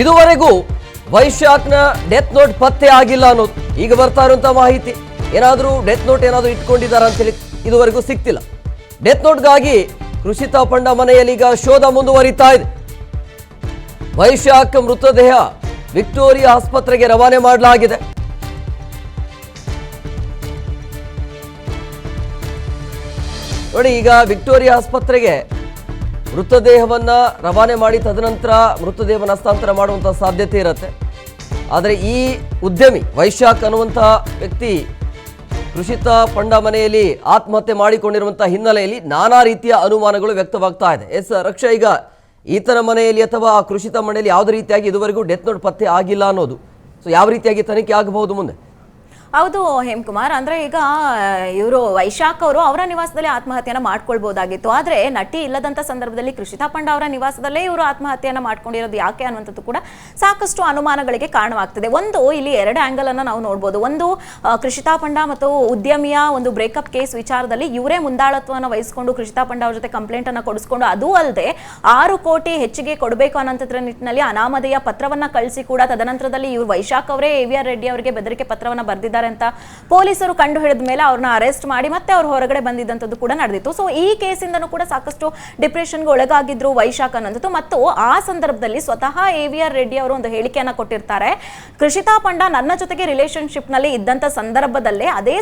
ಇದುವರೆಗೂ ವೈಶಾಖ್ನ death note ಪತ್ತೆ ಆಗಿಲ್ಲ ಅನ್ನೋದು ಈಗ ಬರ್ತಾ ಇರುವಂತಹ ಮಾಹಿತಿ. ಏನಾದರೂ ಡೆತ್ ನೋಟ್ ಏನಾದರೂ ಇಟ್ಕೊಂಡಿದ್ದಾರ ಅಂತೇಳಿ ಇದುವರೆಗೂ ಸಿಕ್ತಿಲ್ಲ. ಡೆತ್ ನೋಟ್ಗಾಗಿ ಕೃಷಿತಾ ಪಂಡ ಮನೆಯಲ್ಲಿ ಈಗ ಶೋಧ ಮುಂದುವರಿತಾ ಇದೆ. ವೈಶಾಖ್ ಮೃತದೇಹ ವಿಕ್ಟೋರಿಯಾ ಆಸ್ಪತ್ರೆಗೆ ರವಾನೆ ಮಾಡಲಾಗಿದೆ. ನೋಡಿ, ಈಗ ವಿಕ್ಟೋರಿಯಾ ಆಸ್ಪತ್ರೆಗೆ ಮೃತದೇಹವನ್ನ ರವಾನೆ ಮಾಡಿ ತದನಂತರ ಮೃತದೇಹವನ್ನು ಹಸ್ತಾಂತರ ಮಾಡುವಂತಹ ಸಾಧ್ಯತೆ ಇರುತ್ತೆ. ಆದರೆ ಈ ಉದ್ಯಮಿ ವೈಶಾಖ್ ಅನ್ನುವಂತಹ ವ್ಯಕ್ತಿ ಕೃಷಿತಾ ಪಂಡ ಮನೆಯಲ್ಲಿ ಆತ್ಮಹತ್ಯೆ ಮಾಡಿಕೊಂಡಿರುವಂತಹ ಹಿನ್ನೆಲೆಯಲ್ಲಿ ನಾನಾ ರೀತಿಯ ಅನುಮಾನಗಳು ವ್ಯಕ್ತವಾಗ್ತಾ ಇದೆ. ರಕ್ಷಾ, ಈಗ ಈತನ ಮನೆಯಲ್ಲಿ ಅಥವಾ ಆ ಕೃಷಿತಾ ಮನೆಯಲ್ಲಿ ಯಾವುದೇ ರೀತಿಯಾಗಿ ಇದುವರೆಗೂ ಡೆತ್ ನೋಟ್ ಪತ್ತೆ ಆಗಿಲ್ಲ ಅನ್ನೋದು, ಸೊ ಯಾವ ರೀತಿಯಾಗಿ ತನಿಖೆ ಆಗಬಹುದು ಮುಂದೆ? ಹೌದು ಹೇಮಕುಮಾರ್, ಅಂದ್ರೆ ಈಗ ಇವರು ವೈಶಾಖ್ ಅವರು ಅವರ ನಿವಾಸದಲ್ಲಿ ಆತ್ಮಹತ್ಯೆಯನ್ನ ಮಾಡ್ಕೊಳ್ಬಹುದಾಗಿತ್ತು. ಆದ್ರೆ ನಟಿ ಇಲ್ಲದಂತ ಸಂದರ್ಭದಲ್ಲಿ ಕೃಷಿತಾ ಪಂಡ ಅವರ ನಿವಾಸದಲ್ಲೇ ಇವರು ಆತ್ಮಹತ್ಯೆಯನ್ನ ಮಾಡ್ಕೊಂಡಿರೋದು ಯಾಕೆ ಅನ್ನುವಂಥದ್ದು ಕೂಡ ಸಾಕಷ್ಟು ಅನುಮಾನಗಳಿಗೆ ಕಾರಣವಾಗ್ತದೆ. ಒಂದು ಇಲ್ಲಿ ಎರಡು ಆಂಗಲ್ ಅನ್ನ ನಾವು ನೋಡ್ಬೋದು. ಒಂದು, ಕೃಷಿತಾ ಪಂಡ ಮತ್ತು ಉದ್ಯಮಿಯ ಒಂದು ಬ್ರೇಕಪ್ ಕೇಸ್ ವಿಚಾರದಲ್ಲಿ ಇವರೇ ಮುಂದಾಳತ್ವವನ್ನು ವಹಿಸಿಕೊಂಡು ಕೃಷಿತಾ ಪಂಡ ಅವ್ರ ಜೊತೆ ಕಂಪ್ಲೇಂಟ್ ಅನ್ನ ಕೊಡಿಸ್ಕೊಂಡು, ಅದೂ ಅಲ್ಲದೆ 6 ಕೋಟಿ ಹೆಚ್ಚಿಗೆ ಕೊಡಬೇಕು ಅನ್ನೋಂಥದ್ರ ನಿಟ್ಟಿನಲ್ಲಿ ಅನಾಮಧೇಯ ಪತ್ರವನ್ನ ಕಳಿಸಿ ಕೂಡ ತದನಂತರದಲ್ಲಿ ಇವರು ವೈಶಾಖ್ ಅವರೇ AVR ರೆಡ್ಡಿ ಅವರಿಗೆ ಬೆದರಿಕೆ ಪತ್ರವನ್ನ ಬರೆದಿದ್ದಾರೆ ಅಂತ ಪೊಲೀಸರು ಕಂಡು ಹಿಡಿದ ಮೇಲೆ ಅವ್ರನ್ನ ಅರೆಸ್ಟ್ ಮಾಡಿ ಮತ್ತೆ ಅವ್ರು ಹೊರಗಡೆ ಬಂದಿದ್ದಂಥದ್ದು ಕೂಡ ನಡೆದಿತ್ತು. ಸೊ ಈ ಕೇಸಿಂದನೂ ಕೂಡ ಸಾಕಷ್ಟು ಡಿಪ್ರೆಷನ್ಗೆ ಒಳಗಾಗಿದ್ರು ವೈಶಾಖ್ ಅನ್ನೋದು. ಮತ್ತು ಆ ಸಂದರ್ಭದಲ್ಲಿ ಸ್ವತಃ AVR ರೆಡ್ಡಿ ಅವರು ಒಂದು ಹೇಳಿಕೆಯನ್ನ ಕೊಟ್ಟಿರ್ತಾರೆ. ಕೃಷಿತಾ ಪಂಡ ನನ್ನ ಜೊತೆಗೆ ರಿಲೇಶನ್ಶಿಪ್ ನಲ್ಲಿ ಇದ್ದಂತ ಸಂದರ್ಭದಲ್ಲೇ ಅದೇ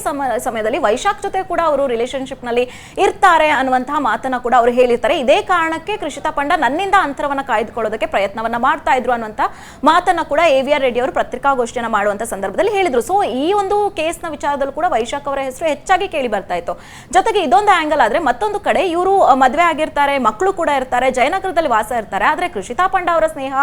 ಸಮಯದಲ್ಲಿ ವೈಶಾಖ್ ಜೊತೆ ಕೂಡ ಅವರು ರಿಲೇಶನ್ಶಿಪ್ ನಲ್ಲಿ ಇರ್ತಾರೆ ಅನ್ನುವಂತಹ ಮಾತನ್ನ ಕೂಡ ಅವರು ಹೇಳಿರ್ತಾರೆ. ಇದೇ ಕಾರಣಕ್ಕೆ ಕೃಷಿತಾ ಪಂಡ ನನ್ನಿಂದ ಅಂತರವನ್ನ ಕಾಯ್ದುಕೊಳ್ಳೋದಕ್ಕೆ ಪ್ರಯತ್ನವನ್ನ ಮಾಡ್ತಾ ಇದ್ರು ಅನ್ನುವಂತ ಮಾತನ್ನ ಕೂಡ AVR ರೆಡ್ಡಿ ಅವರು ಪತ್ರಿಕಾಗೋಷ್ಠಿಯನ್ನ ಮಾಡುವಂತ ಸಂದರ್ಭದಲ್ಲಿ ಹೇಳಿದ್ರು. ಸೊ ಈ ಒಂದು ಕೇಸ್ನ ವಿಚಾರದಲ್ಲೂ ಕೂಡ ವೈಶಾಖ್ ಅವರ ಹೆಸರು ಹೆಚ್ಚಾಗಿ ಕೇಳಿ ಬರ್ತಾ ಇತ್ತು. ಜೊತೆಗೆ ಇದೊಂದು ಆಂಗಲ್ ಆದ್ರೆ ಮತ್ತೊಂದು ಕಡೆ ಇವರು ಮದುವೆ ಆಗಿರ್ತಾರೆ, ಮಕ್ಕಳು ಕೂಡ ಇರ್ತಾರೆ, ಜಯನಗರದಲ್ಲಿ ವಾಸ ಇರ್ತಾರೆ. ಆದ್ರೆ ಕೃಷಿತಾ ಪಂಡ ಅವರ ಸ್ನೇಹ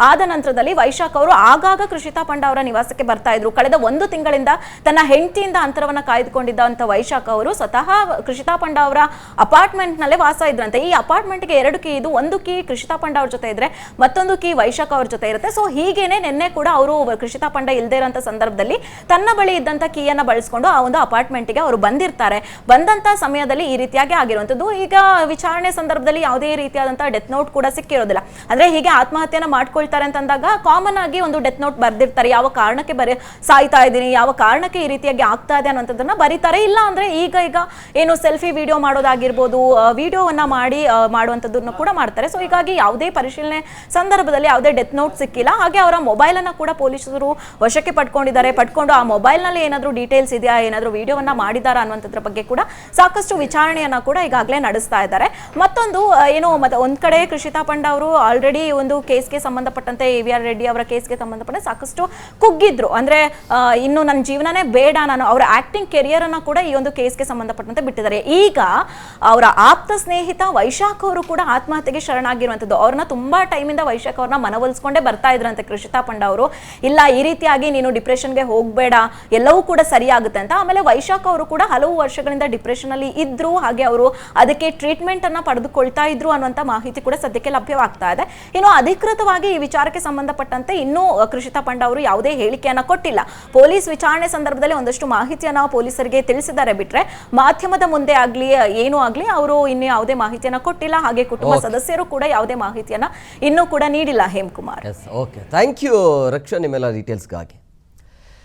ಆದ ನಂತರದಲ್ಲಿ ವೈಶಾಖ್ ಅವರು ಆಗಾಗ ಕೃಷಿತಾ ಪಂಡ ಅವರ ನಿವಾಸಕ್ಕೆ ಬರ್ತಾ ಇದ್ರು. ಕಳೆದ 1 ತಿಂಗಳಿಂದ ತನ್ನ ಹೆಂಡತಿಯಿಂದ ಅಂತರವನ್ನ ಕಾಯ್ದುಕೊಂಡಿದ್ದಂತ ವೈಶಾಖ್ ಅವರು ಸ್ವತಃ ಕೃಷಿತಾ ಪಂಡ ಅವರ ಅಪಾರ್ಟ್ಮೆಂಟ್ ನಲ್ಲೇ ವಾಸ ಇದ್ರಂತೆ. ಈ ಅಪಾರ್ಟ್ಮೆಂಟ್ಗೆ 2 ಕೀ ಇದು, ಒಂದು ಕೀ ಕೃಷಿತಾ ಪಂಡ ಅವ್ರ ಜೊತೆ ಇದ್ರೆ ಮತ್ತೊಂದು ಕೀ ವೈಶಾಖ್ ಅವ್ರ ಜೊತೆ ಇರುತ್ತೆ. ಸೊ ಹೀಗೇನೆ ನಿನ್ನೆ ಕೂಡ ಅವರು ಕೃಷಿತಾ ಪಂಡ ಇಲ್ಲದೆ ಇರೋಂಥ ಸಂದರ್ಭದಲ್ಲಿ ತನ್ನ ಬಳಿ ಇದ್ದಂತ ಕೀಯನ್ನ ಬಳಸಿಕೊಂಡು ಆ ಒಂದು ಅಪಾರ್ಟ್ಮೆಂಟ್ಗೆ ಅವರು ಬಂದಿರ್ತಾರೆ. ಬಂದಂತ ಸಮಯದಲ್ಲಿ ಈ ರೀತಿಯಾಗಿ ಆಗಿರುವಂತದ್ದು. ಈಗ ವಿಚಾರಣೆ ಸಂದರ್ಭದಲ್ಲಿ ಯಾವುದೇ ರೀತಿಯಾದಂತಹ ಡೆತ್ ನೋಟ್ ಕೂಡ ಸಿಕ್ಕಿರೋದಿಲ್ಲ. ಅಂದ್ರೆ ಹೀಗೆ ಆತ್ಮಹತ್ಯೆನ ಮಾಡ್ಕೊಳ್ತಾರೆ ಅಂತಂದಾಗ ಕಾಮನ್ ಆಗಿ ಒಂದು ಡೆತ್ ನೋಟ್ ಬರ್ದಿರ್ತಾರೆ. ಯಾವ ಕಾರಣಕ್ಕೆ ಸಾಯ್ತಾ ಇದ್ದೀನಿ, ಯಾವ ಕಾರಣಕ್ಕೆ ಈ ರೀತಿಯಾಗಿ ಆಗ್ತಾ ಇದೆ ಅನ್ನೋದನ್ನ ಬರೀತಾರೆ. ಇಲ್ಲ ಅಂದ್ರೆ ಈಗ ಏನು ಸೆಲ್ಫಿ ವಿಡಿಯೋ ಮಾಡೋದಾಗಿರ್ಬೋದು, ವಿಡಿಯೋವನ್ನ ಮಾಡಿ ಮಾಡುವಂತದ್ದನ್ನು ಕೂಡ ಮಾಡ್ತಾರೆ. ಸೊ ಹೀಗಾಗಿ ಯಾವುದೇ ಪರಿಶೀಲನೆ ಸಂದರ್ಭದಲ್ಲಿ ಯಾವುದೇ ಡೆತ್ ನೋಟ್ ಸಿಕ್ಕಿಲ್ಲ. ಹಾಗೆ ಅವರ ಮೊಬೈಲ್ ಅನ್ನ ಕೂಡ ಪೊಲೀಸರು ವಶಕ್ಕೆ ಪಡ್ಕೊಂಡು ಆ ಮೊಬೈಲ್ ನಲ್ಲಿ ಏನಾದ್ರೂ ಡೀಟೇಲ್ಸ್ ಇದೆಯಾ, ಏನಾದ್ರೂ ವಿಡಿಯೋವನ್ನ ಮಾಡಿದಾರಾ ಅನ್ನುವಂಥದ್ರ ಬಗ್ಗೆ ಕೂಡ ಸಾಕಷ್ಟು ವಿಚಾರಣೆಯನ್ನ ಕೂಡ ಈಗಾಗಲೇ ನಡೆಸ್ತಾ ಇದ್ದಾರೆ. ಮತ್ತೊಂದು ಏನು, ಒಂದ್ ಕಡೆ ಕೃಷಿತಾ ಪಂಡ ಅವರು ಆಲ್ರೆಡಿ ಒಂದು ಕೇಸ್ಗೆ ಸಂಬಂಧಪಟ್ಟಂತೆ AVR ರೆಡ್ಡಿ ಅವರ ಕೇಸ್ಗೆ ಸಂಬಂಧಪಟ್ಟಂತೆ ಸಾಕಷ್ಟು ಕುಗ್ಗಿದ್ರು. ಅಂದ್ರೆ ಇನ್ನು ನನ್ನ ಜೀವನನೇ ಬೇಡ, ನಾನು ಅವರ ಆಕ್ಟಿಂಗ್ ಕೆರಿಯರ್ ಅನ್ನ ಕೂಡ ಈ ಒಂದು ಕೇಸ್ಗೆ ಸಂಬಂಧಪಟ್ಟಂತೆ ಬಿಟ್ಟಿದ್ದಾರೆ. ಈಗ ಅವರ ಆಪ್ತ ಸ್ನೇಹಿತ ವೈಶಾಖ್ ಅವರು ಕೂಡ ಆತ್ಮಹತ್ಯೆಗೆ ಶರಣಾಗಿರುವಂತದ್ದು. ಅವ್ರನ್ನ ತುಂಬಾ ಟೈಮಿಂದ ವೈಶಾಖ್ ಅವ್ರನ್ನ ಮನವೊಲಿಸ್ಕೊಂಡೇ ಬರ್ತಾ ಇದ್ರಂತೆ ಕೃಷಿತಾ ಪಂಡ ಅವರು. ಇಲ್ಲ, ಈ ರೀತಿಯಾಗಿ ನೀನು ಡಿಪ್ರೆಷನ್ಗೆ ಹೋಗ್ಬೇಡ, ಎಲ್ಲವೂ ಕೂಡ ಸರಿಯಾಗುತ್ತೆ ಅಂತ. ಆಮೇಲೆ ವೈಶಾಖ್ ಅವರು ಕೂಡ ಹಲವು ವರ್ಷಗಳಿಂದ ಡಿಪ್ರೆಷನ್ ಅಲ್ಲಿ ಇದ್ರು, ಹಾಗೆ ಅವರು ಅದಕ್ಕೆ ಟ್ರೀಟ್ಮೆಂಟ್ ಅನ್ನ ಪಡೆದುಕೊಳ್ತಾ ಇದ್ರು ಅನ್ನುವಂತ ಮಾಹಿತಿ ಕೂಡ ಸದ್ಯಕ್ಕೆ ಲಭ್ಯವಾಗ್ತಾ ಇದೆ. ಇನ್ನು ಅಧಿಕೃತವಾಗಿ ಈ ವಿಚಾರಕ್ಕೆ ಸಂಬಂಧಪಟ್ಟಂತೆ ಇನ್ನೂ ಕೃಷಿತಾ ಪಂಡ ಅವರು ಯಾವುದೇ ಹೇಳಿಕೆಯನ್ನ ಕೊಟ್ಟಿಲ್ಲ. ಪೊಲೀಸ್ ವಿಚಾರಣೆ ಸಂದರ್ಭದಲ್ಲಿ ಒಂದಷ್ಟು ಮಾಹಿತಿಯನ್ನ ಪೊಲೀಸರಿಗೆ ತಿಳಿಸಿದ್ದಾರೆ ಬಿಟ್ರೆ ಮಾಧ್ಯಮದ ಮುಂದೆ ಆಗ್ಲಿ ಏನೂ ಆಗ್ಲಿ ಅವರು ಇನ್ನು ಯಾವುದೇ ಮಾಹಿತಿಯನ್ನ ಕೊಟ್ಟಿಲ್ಲ. ಹಾಗೆ ಕುಟುಂಬ ಸದಸ್ಯರು ಕೂಡ ಯಾವುದೇ ಮಾಹಿತಿಯನ್ನ ಇನ್ನೂ ಕೂಡ ನೀಡಿಲ್ಲ. ಹೇಮಕುಮಾರ್, ಓಕೆ, ಥ್ಯಾಂಕ್ ಯು ರಕ್ಷಾ ನಿಮ್ಮೆಲ್ಲ ಡೀಟೇಲ್ಸ್ಗಾಗಿ.